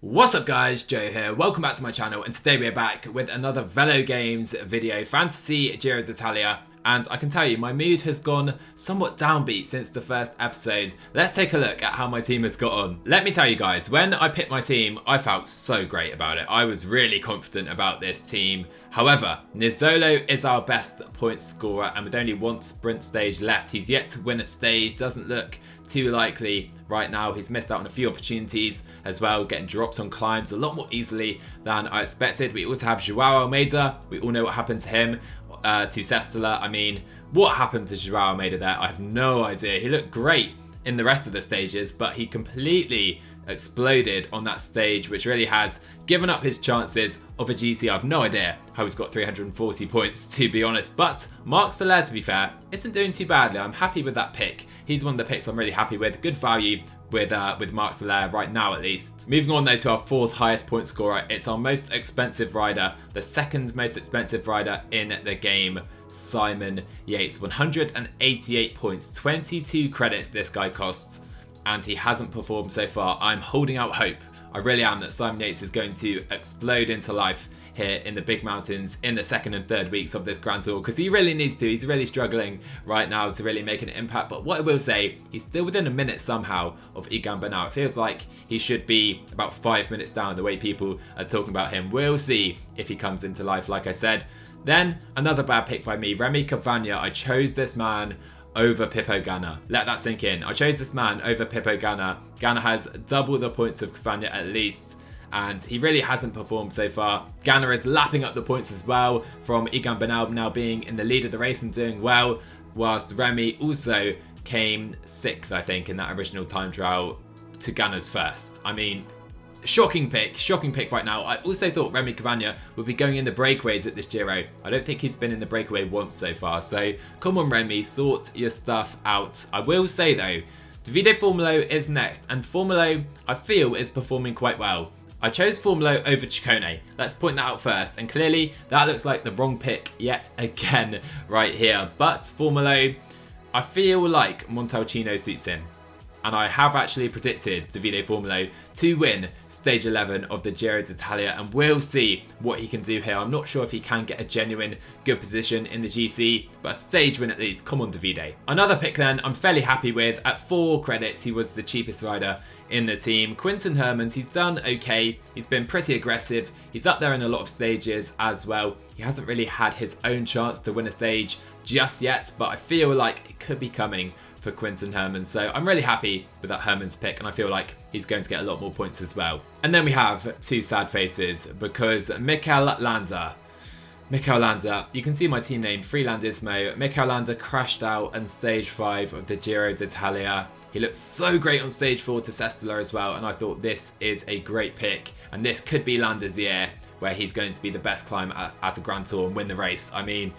What's up guys, Joe here, welcome back to my channel, and today we're back with another Velogames video, Fantasy Giro Italia, and I can tell you my mood has gone somewhat downbeat since the first episode. Let's take a look at how my team has got on. Let me tell you guys, when I picked my team, I felt so great about it. I was really confident about this team. However, Nizzolo is our best point scorer, and with only one sprint stage left, he's yet to win a stage, doesn't look too likely right now. He's missed out on a few opportunities as well, getting dropped on climbs a lot more easily than I expected. We also have Joao Almeida. We all know what happened to him, to Sestola. I mean, what happened to Joao Almeida there? I have no idea. He looked great in the rest of the stages, but he completely exploded on that stage, which really has given up his chances of a GC. I have no idea how he's got 340 points, to be honest, but Marc Soler, to be fair, isn't doing too badly. I'm happy with that pick. He's one of the picks I'm really happy with. Good value with Marc Soler right now, at least. Moving on though to our fourth highest point scorer, it's our most expensive rider, the second most expensive rider in the game, Simon Yates. 188 points, 22 credits this guy costs, and he hasn't performed so far. I'm holding out hope, I really am, that Simon Yates is going to explode into life here in the big mountains in the second and third weeks of this Grand Tour, because he really needs to. He's really struggling right now to really make an impact, but what I will say, he's still within a minute somehow of Egan Bernal. It feels like he should be about 5 minutes down the way people are talking about him. We'll see if he comes into life, like I said. Then another bad pick by me, Remy Cavagna. I chose this man over Pippo Ganna. Let that sink in. I chose this man over Pippo Ganna. Ganna has double the points of Cavagna at least, and he really hasn't performed so far. Ganna is lapping up the points as well from Egan Bernal now being in the lead of the race and doing well, whilst Remy also came 6th, I think, in that original time trial to Ganna's first. I mean, shocking pick right now. I also thought Remy Cavagna would be going in the breakaways at this Giro. I don't think he's been in the breakaway once so far, so come on Remy, sort your stuff out. I will say though, Davide Formulo is next, and Formulo I feel is performing quite well. I chose Formulo over Ciccone. Let's point that out first, and clearly that looks like the wrong pick yet again right here, but Formulo, I feel like Montalcino suits him. And I have actually predicted Davide Formulo to win stage 11 of the Giro d'Italia, and we'll see what he can do here. I'm not sure if he can get a genuine good position in the GC, but a stage win at least. Come on, Davide. Another pick then I'm fairly happy with. At 4 credits, he was the cheapest rider in the team. Quinton Herman, he's done okay. He's been pretty aggressive. He's up there in a lot of stages as well. He hasn't really had his own chance to win a stage just yet, but I feel like it could be coming for Quinton Herman, so I'm really happy with that Herman's pick, and I feel like he's going to get a lot more points as well. And then we have two sad faces, because Mikel Landa, you can see my team name, Freelandismo. Mikel Landa crashed out on stage 5 of the Giro d'Italia. He looked so great on stage 4 to Sestola as well, and I thought this is a great pick, and this could be Landa's year where he's going to be the best climber at a Grand Tour and win the race. I mean,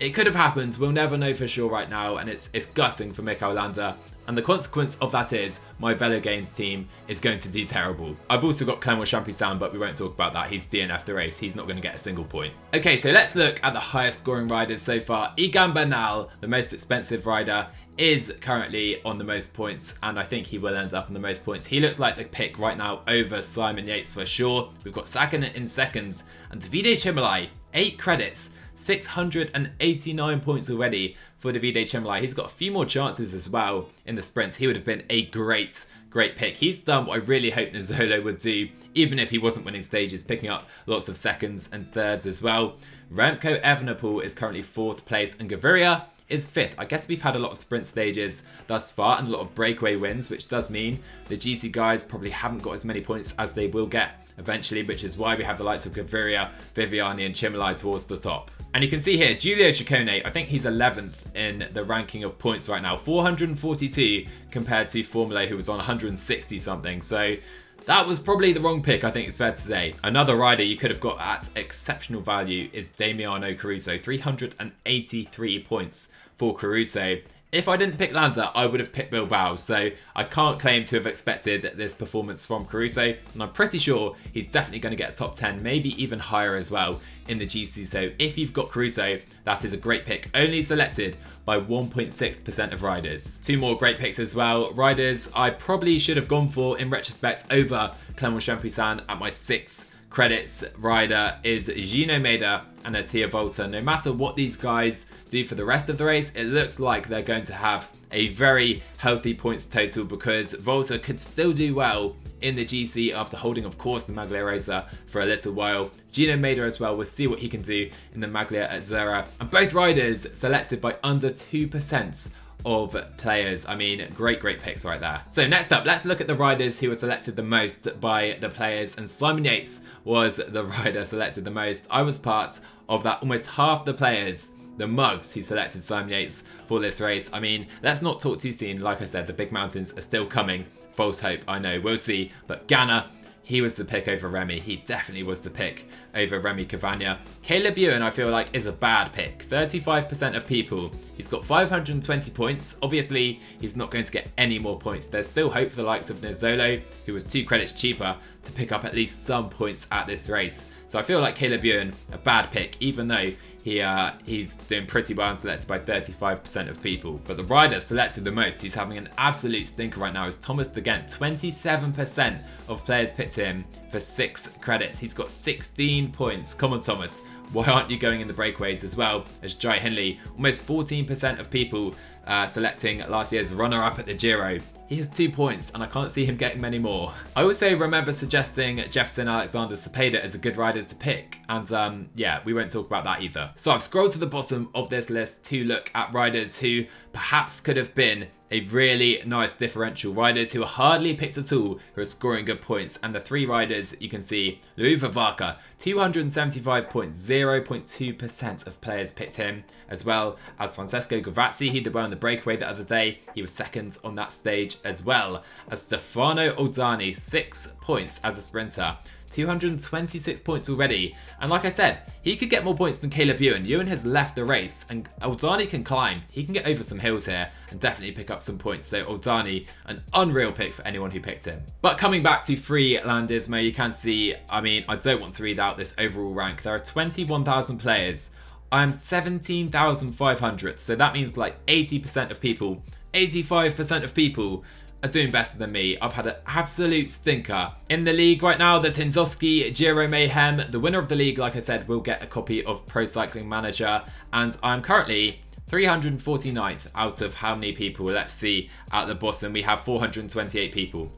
it could have happened, we'll never know for sure right now, and it's gutting for Mikel Landa. And the consequence of that is my Velogames team is going to do terrible. I've also got Clément Champoussin, but we won't talk about that. He's DNF the race. He's not going to get a single point. Okay, so let's look at the highest scoring riders so far. Egan Bernal, the most expensive rider, is currently on the most points, and I think he will end up on the most points. He looks like the pick right now over Simon Yates for sure. We've got Sagan in seconds, and Davide Cimolai, 8 credits. 689 points already for Davide Cimolai. He's got a few more chances as well in the sprints. He would have been a great pick. He's done what I really hoped Nizzolo would do, even if he wasn't winning stages, picking up lots of seconds and thirds as well. Remco Evenepoel is currently 4th place, and Gaviria is 5th. I guess we've had a lot of sprint stages thus far and a lot of breakaway wins, which does mean the GC guys probably haven't got as many points as they will get eventually, which is why we have the likes of Gaviria, Viviani and Cimolai towards the top. And you can see here, Giulio Ciccone, I think he's 11th in the ranking of points right now, 442 compared to Formulo, who was on 160 something. So that was probably the wrong pick, I think it's fair to say. Another rider you could have got at exceptional value is Damiano Caruso, 383 points for Caruso If I didn't pick Landa, I would have picked Bilbao, so I can't claim to have expected this performance from Caruso, and I'm pretty sure he's definitely going to get a top 10, maybe even higher as well in the GC. So if you've got Caruso, that is a great pick, only selected by 1.6% of riders. Two more great picks as well. Riders I probably should have gone for in retrospect over Clement Champoussin at my 6 credits rider is Gino Maeda and Attia Volta. No matter what these guys do for the rest of the race, it looks like they're going to have a very healthy points total, because Volta could still do well in the GC after holding, of course, the Maglia Rosa for a little while. Gino Maeda as well, we'll see what he can do in the Maglia Azzurra. And both riders selected by under 2% of players. I mean, great picks right there. So next up, let's look at the riders who were selected the most by the players, and Simon Yates was the rider selected the most. I was part of that almost half the players, the mugs, who selected Simon Yates for this race. I mean, let's not talk too soon. Like I said, the big mountains are still coming. False hope, I know, we'll see. But Ganna, he was the pick over Remy. He definitely was the pick over Remy Cavagna. Caleb Ewan, I feel like, is a bad pick. 35% of people. He's got 520 points. Obviously, he's not going to get any more points. There's still hope for the likes of Nizzolo, who was 2 credits cheaper, to pick up at least some points at this race. So I feel like Caleb Ewan, a bad pick, even though he's doing pretty well and selected by 35% of people. But the rider selected the most, who's having an absolute stinker right now, is Thomas de Gent. 27% of players picked him for 6 credits. He's got 16 points. Come on, Thomas. Why aren't you going in the breakaways as well as Jai Hindley? Almost 14% of people selecting last year's runner-up at the Giro. He has 2 points, and I can't see him getting many more. I also remember suggesting Jefferson Alexander Cepeda as a good rider to pick, and yeah, we won't talk about that either. So I've scrolled to the bottom of this list to look at riders who perhaps could have been a really nice differential. Riders who are hardly picked at all, who are scoring good points. And the 3 riders you can see, Louis Vavaka, 275 points, 0.2% of players picked him, as well as Francesco Gavazzi. He did well in the breakaway the other day. He was second on that stage, as well as Stefano Oldani, 6 points as a sprinter. 226 points already, and like I said, he could get more points than Caleb Ewan. Ewan has left the race, and Oldani can climb. He can get over some hills here and definitely pick up some points. So Oldani, an unreal pick for anyone who picked him. But coming back to Freelandismo, you can see, I mean, I don't want to read out this overall rank. There are 21,000 players. I am 17,500, so that means like 80% of people, 85% of people are doing better than me. I've had an absolute stinker. In the league right now, the Timmsoski Giro Mayhem. The winner of the league, like I said, will get a copy of Pro Cycling Manager, and I'm currently 349th out of how many people? Let's see. At the bottom, we have 428 people.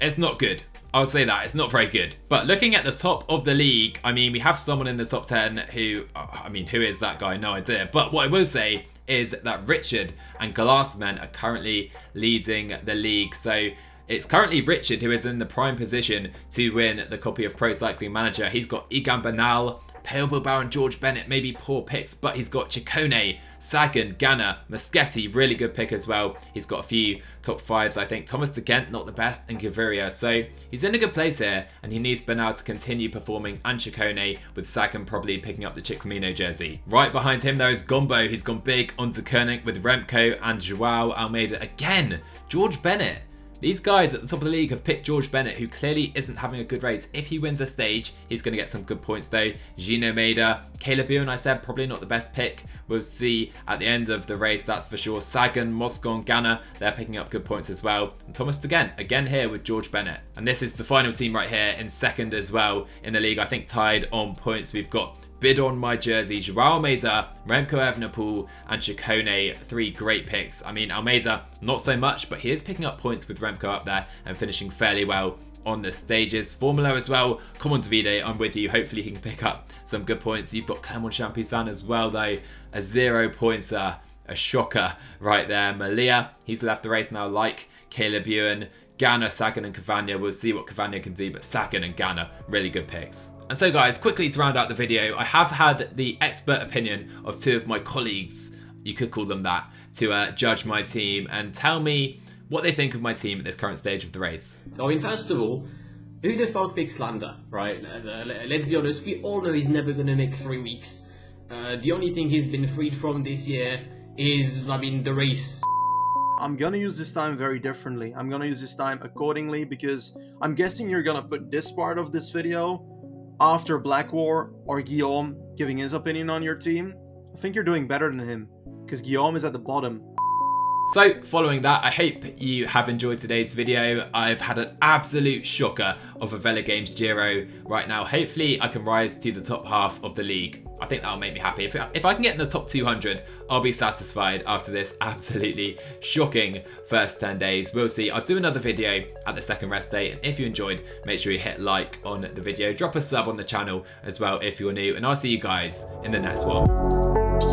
It's not good. I'll say that, it's not very good. But looking at the top of the league, I mean, we have someone in the top 10 who, I mean, who is that guy? No idea. But what I will say is that Richard and Glassman are currently leading the league. So it's currently Richard who is in the prime position to win the copy of Pro Cycling Manager. He's got Egan Bernal, Pale Bilbao and George Bennett, maybe poor picks, but he's got Ciccone, Sagan, Ganna, Moschetti, really good pick as well. He's got a few top 5s, I think. Thomas de Gent, not the best, and Gaviria. So he's in a good place here, and he needs Bernal to continue performing, and Ciccone, with Sagan probably picking up the Chiclamino jersey. Right behind him, there is Gombo, who's gone big onto Koenig with Remco and Joao Almeida. Again, George Bennett. These guys at the top of the league have picked George Bennett, who clearly isn't having a good race. If he wins a stage, he's going to get some good points though. Gino Maeda, Caleb Ewan, I said, probably not the best pick. We'll see at the end of the race, that's for sure. Sagan, Moscon, Ganna, they're picking up good points as well. And Thomas de Gent, again here with George Bennett. And this is the final team right here in second as well in the league. I think tied on points. We've got Bid on my jersey, Joao Almeida, Remco Evenepoel, and Ciccone, 3 great picks. I mean, Almeida, not so much, but he is picking up points with Remco up there and finishing fairly well on the stages. Formula as well. Come on, Davide, I'm with you. Hopefully he can pick up some good points. You've got Clement Champoussin as well, though. A 0-pointer, a shocker right there. Malia, he's left the race now, like Caleb Ewan. Ganna, Sagan and Cavagna, we'll see what Cavagna can do, but Sagan and Ganna, really good picks. And so guys, quickly to round out the video, I have had the expert opinion of 2 of my colleagues, you could call them that, to judge my team and tell me what they think of my team at this current stage of the race. I mean, first of all, who the fuck picks Landa, right? Let's be honest, we all know he's never going to make 3 weeks. The only thing he's been freed from this year is, I mean, the race. I'm gonna use this time very differently. I'm gonna use this time accordingly because I'm guessing you're gonna put this part of this video after Black War or Guillaume giving his opinion on your team. I think you're doing better than him because Guillaume is at the bottom. So following that, I hope you have enjoyed today's video. I've had an absolute shocker of a Velogames Giro right now. Hopefully I can rise to the top half of the league. I think that'll make me happy. If I can get in the top 200, I'll be satisfied after this absolutely shocking first 10 days. We'll see. I'll do another video at the second rest day. And if you enjoyed, make sure you hit like on the video. Drop a sub on the channel as well if you're new. And I'll see you guys in the next one.